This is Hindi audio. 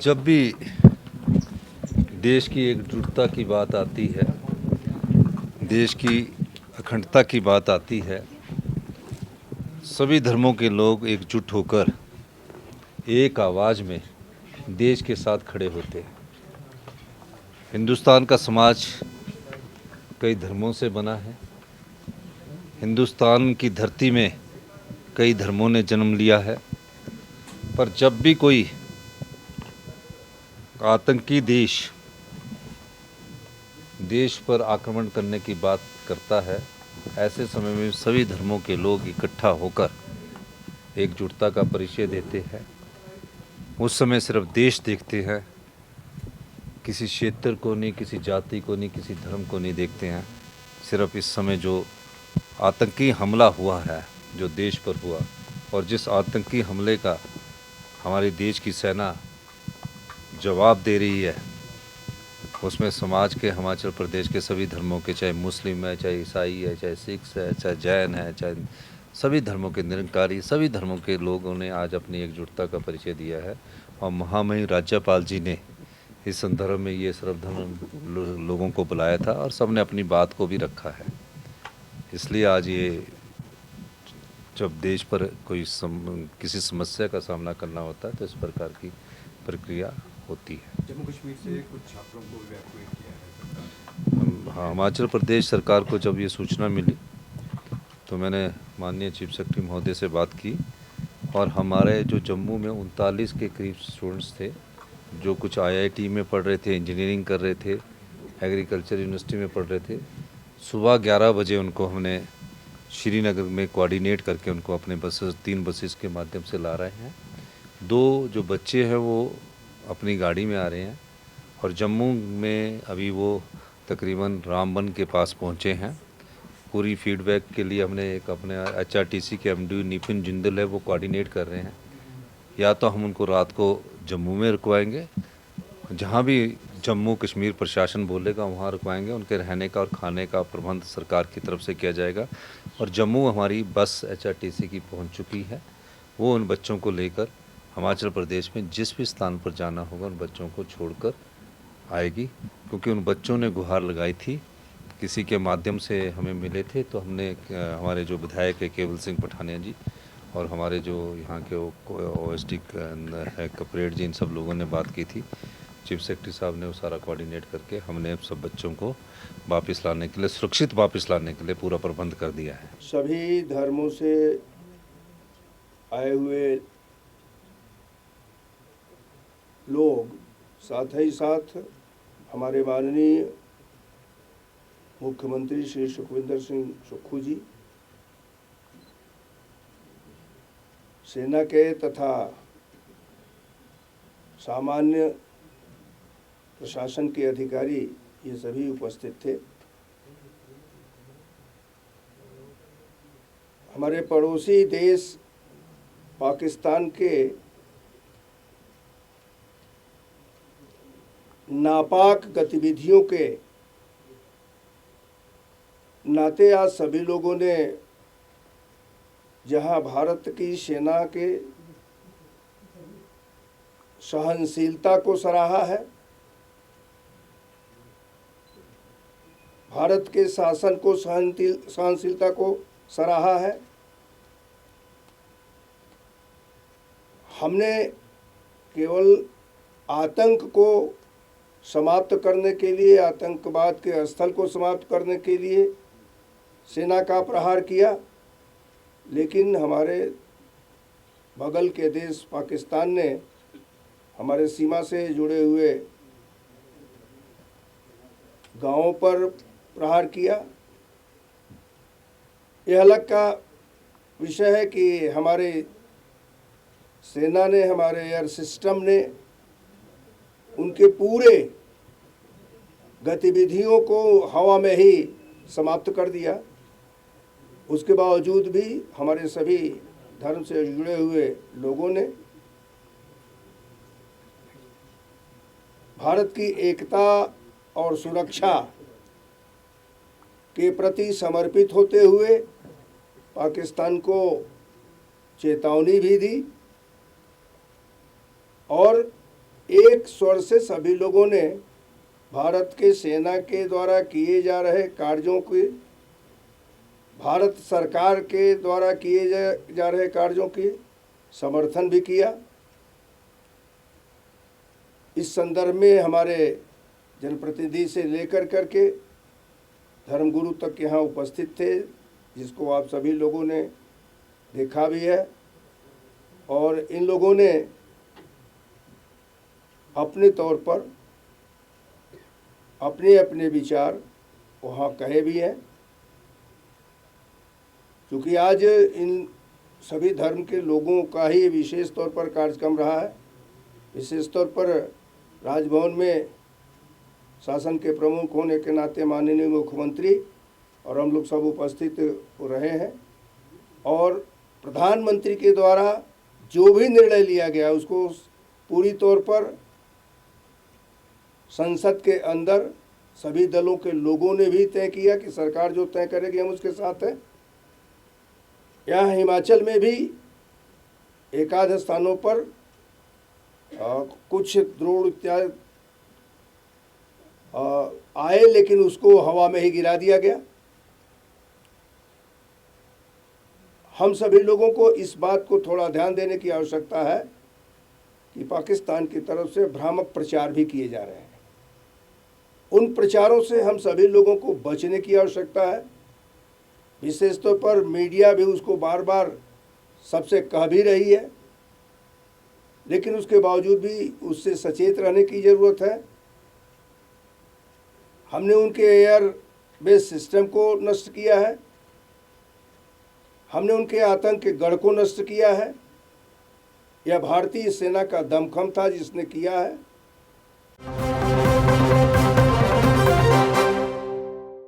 जब भी देश की एकजुटता की बात आती है, देश की अखंडता की बात आती है, सभी धर्मों के लोग एकजुट होकर एक आवाज़ में देश के साथ खड़े होते हैं। हिंदुस्तान का समाज कई धर्मों से बना है। हिंदुस्तान की धरती में कई धर्मों ने जन्म लिया है, पर जब भी कोई आतंकी देश पर आक्रमण करने की बात करता है, ऐसे समय में सभी धर्मों के लोग इकट्ठा होकर एकजुटता का परिचय देते हैं। उस समय सिर्फ देश देखते हैं, किसी क्षेत्र को नहीं, किसी जाति को नहीं, किसी धर्म को नहीं देखते हैं। सिर्फ इस समय जो आतंकी हमला हुआ है, जो देश पर हुआ, और जिस आतंकी हमले का हमारे देश की सेना जवाब दे रही है, उसमें समाज के, हिमाचल प्रदेश के सभी धर्मों के, चाहे मुस्लिम है, चाहे ईसाई है, चाहे सिख है, चाहे जैन है, चाहे सभी धर्मों के निरंकारी, सभी धर्मों के लोगों ने आज अपनी एकजुटता का परिचय दिया है। और महामहिम राज्यपाल जी ने इस संदर्भ में ये सर्वधर्म लोगों को बुलाया था और सबने अपनी बात को भी रखा है। इसलिए आज ये जब देश पर कोई किसी समस्या का सामना करना होता है तो इस प्रकार की प्रक्रिया होती है। जम्मू कश्मीर से कुछ छात्रों को इवैक्यूएट किया है सरकार। हाँ, हिमाचल प्रदेश सरकार को जब ये सूचना मिली तो मैंने माननीय चीफ सेक्रेटरी महोदय से बात की, और हमारे जो जम्मू में 39 के करीब स्टूडेंट्स थे, जो कुछ आईआईटी में पढ़ रहे थे, इंजीनियरिंग कर रहे थे, एग्रीकल्चर यूनिवर्सिटी में पढ़ रहे थे, सुबह 11 बजे उनको हमने श्रीनगर में कोऑर्डिनेट करके उनको अपने बसेस, 3 बसेस के माध्यम से ला रहे हैं। 2 जो बच्चे हैं वो अपनी गाड़ी में आ रहे हैं, और जम्मू में अभी वो तकरीबन रामबन के पास पहुंचे हैं। पूरी फीडबैक के लिए हमने एक अपने एचआरटीसी के एमडी नितिन जिंदल है, वो कोऑर्डिनेट कर रहे हैं। या तो हम उनको रात को जम्मू में रुकवाएंगे, जहाँ भी जम्मू कश्मीर प्रशासन बोलेगा वहाँ रुकवाएंगे। उनके रहने का और खाने का प्रबंध सरकार की तरफ से किया जाएगा। और जम्मू हमारी बस एचआरटीसी की पहुँच चुकी है, वो उन बच्चों को लेकर हिमाचल प्रदेश में जिस भी स्थान पर जाना होगा उन बच्चों को छोड़कर आएगी। क्योंकि उन बच्चों ने गुहार लगाई थी, किसी के माध्यम से हमें मिले थे, तो हमने हमारे जो विधायक है केवल सिंह पठानिया जी और हमारे जो यहाँ के ओएसडी है कपरेड जी, इन सब लोगों ने बात की थी। चीफ सेक्रेटरी साहब ने वो सारा कोऑर्डिनेट करके हमने सब बच्चों को वापस लाने के लिए, सुरक्षित वापस लाने के लिए पूरा प्रबंध कर दिया है। सभी धर्मों से आए हुए लोग, साथ ही साथ हमारे माननीय मुख्यमंत्री श्री सुखविंदर सिंह सुक्खू जी, सेना के तथा सामान्य प्रशासन के अधिकारी, ये सभी उपस्थित थे। हमारे पड़ोसी देश पाकिस्तान के नापाक गतिविधियों के नाते आज सभी लोगों ने जहां भारत की सेना के सहनशीलता को सराहा है, भारत के शासन को सहनशीलता को सराहा है, हमने केवल आतंक को समाप्त करने के लिए, आतंकवाद के स्थल को समाप्त करने के लिए सेना का प्रहार किया, लेकिन हमारे बगल के देश पाकिस्तान ने हमारे सीमा से जुड़े हुए गांवों पर प्रहार किया। यह अलग का विषय है कि हमारे सेना ने, हमारे एयर सिस्टम ने उनके पूरे गतिविधियों को हवा में ही समाप्त कर दिया। उसके बावजूद भी हमारे सभी धर्म से जुड़े हुए लोगों ने भारत की एकता और सुरक्षा के प्रति समर्पित होते हुए पाकिस्तान को चेतावनी भी दी और एक स्वर से सभी लोगों ने भारत के सेना के द्वारा किए जा रहे कार्यों की, भारत सरकार के द्वारा किए जा रहे कार्यों की समर्थन भी किया। इस संदर्भ में हमारे जनप्रतिनिधि से लेकर करके धर्मगुरु तक यहाँ उपस्थित थे, जिसको आप सभी लोगों ने देखा भी है। और इन लोगों ने अपने तौर पर अपने अपने विचार वहाँ कहे भी हैं, क्योंकि आज इन सभी धर्म के लोगों का ही विशेष तौर पर कार्यक्रम रहा है। विशेष तौर पर राजभवन में शासन के प्रमुख होने के नाते माननीय मुख्यमंत्री और हम लोग सब उपस्थित रहे हैं, और प्रधानमंत्री के द्वारा जो भी निर्णय लिया गया उसको पूरी तौर पर संसद के अंदर सभी दलों के लोगों ने भी तय किया कि सरकार जो तय करेगी हम उसके साथ हैं। यहाँ हिमाचल में भी एकाध स्थानों पर कुछ द्रोण इत्यादि आए, लेकिन उसको हवा में ही गिरा दिया गया। हम सभी लोगों को इस बात को थोड़ा ध्यान देने की आवश्यकता है कि पाकिस्तान की तरफ से भ्रामक प्रचार भी किए जा रहे हैं। उन प्रचारों से हम सभी लोगों को बचने की आवश्यकता है। विशेष तौर पर मीडिया भी उसको बार बार सबसे कह भी रही है, लेकिन उसके बावजूद भी उससे सचेत रहने की ज़रूरत है। हमने उनके एयर बेस सिस्टम को नष्ट किया है, हमने उनके आतंक के गढ़ को नष्ट किया है। यह भारतीय सेना का दमखम था जिसने किया है।